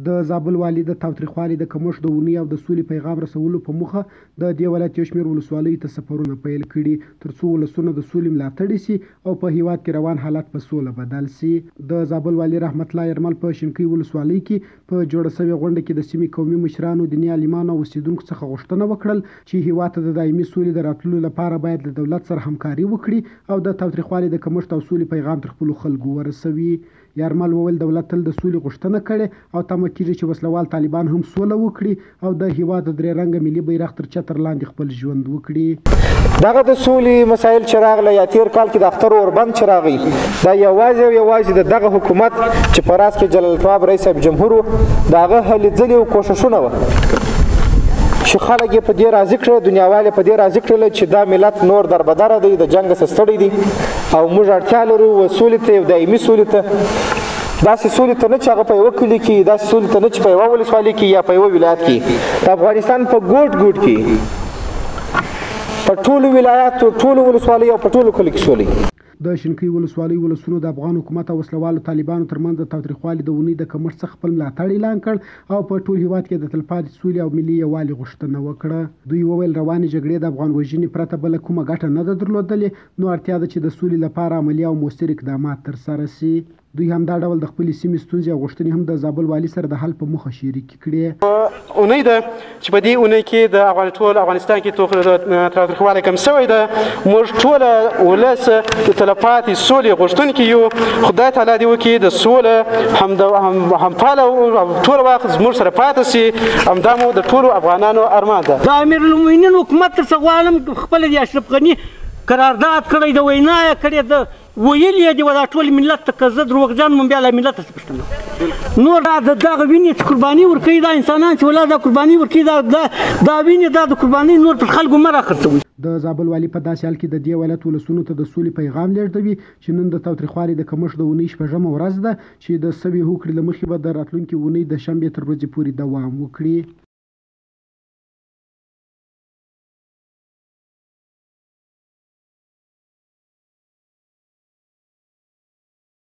د زابل والي د تاوتریخوالي د کمښت د اونۍ او د سولې پیغام رسولو په موخه د دې ولایت یو شمېر ولسوالیو ته سفرونه پیل کړي تر څو ولسونه د سولې ملاتړي سي او په هیواد کې روان حالت په سوله بدل سي. د زابل والي رحمت الله یرمل په شینکۍ ولسوالۍ کې په جوړه شوې غونډه کې د سیمې قومي مشرانو، دیني عالمانو او اوسېدونکو څخه غوښتنه وکړل چې هیواد ته د دایمي سولې د راتللو لپاره باید له دولت سره همکاري وکړي او د تاوتریخوالي د کمښت او سولې پیغام تر خپلو خلکو ورسوي. یرمل وویل دولت تل د سولې غوښتنه کړې او تمه کېږي چې وسلوال طالبان هم سوله وکړي او د هیواد د درې رنګه ملي بیرغ تر چتر لاندې خپل ژوند وکړي. دغه د سولې مسایل چې راغله یا تیر کال کې د اختر اوربند چې راغی دا یوازې او یوازې د دغه حکومت چې په راس کې جلال الطماب رئیس صاحب جمهور و د هغه هلې ځلې او کوښښونه وه چې خلک یې په دې راضي کړل، دنیاوال یې په دې راضي کړل چې دا ملت نور دربدره دی، د جنګ څخه ستړی دی او موږ اړتیا لرو سولې ته، یو دایمي سولې ته، داسې سولې ته نه چې هغه په یوه کلي کې، داسې سولې ته نه چې په یوه ولسوالۍ کې یا په یوه ولایت کې، د افغانستان په ګوټ ګوټ کې په ټولو ولایاتو، ټولو ولسوالیو او په ټولو کلیو کې سولې. د شینکۍ ولسوالۍ ولسونو د افغان حکومت او وسلوالو طالبانو ترمنځ د تاوتریخوالي د اونۍ د کمښت څخه خپل ملاتړ اعلان کړ او په ټول هیواد کې د تلپاتې سولې او ملي یووالي غوښتنه وکړه. دوی وویل روانې جګړې د افغان وژنې پرته بله کومه ګټه نه ده درلودلې، نو اړتیا ده چې د سولې لپاره عملي او مؤثر اقدامات ترسره سي. دوی همدا ډول د خپلې سیمې ستونزې او غوښتنې هم د زابل والي سره د حل په موخه شریکې کړې. اونۍ ده چې په دې اونۍ کې د ټول افغانستان کې تاوتریخوالی کم شوی ده. موږ ټوله ولس د تلپاتې سولې غوښتونکي یو. خدای تعالی دې وکړي د سوله همفاله او ټوله وخت زموږ سره پاتې سي. همدا مو د ټولو افغانانو ارمان ده. د امیرالمؤمنین حکومت څخه غواړم خپله د اشرف غني قرارداد کړی د وینا یې کړې ده ویل یې د دا ټول ملت ته که زه دروغجن وم بیا له ملته څه پوښتنه نور د دغه وینې چې قرباني ورکوي دا انسانان چې ولا دا قرباني ورکوي دا وینې دا د قرباني نور پر خلکو مه راخرڅوئ. د زابل والي په داسې حال کې د دې ولایت ولسونو ته د سولې پیغام لېږدوي چې نن د تاوتریخوالي د کمښت د اونۍ 6مه ورځ ده چې د سوي هوکړې له مخې به د راتلونکي اونۍ د شنبې تر ورځې پورې دوام وکړي.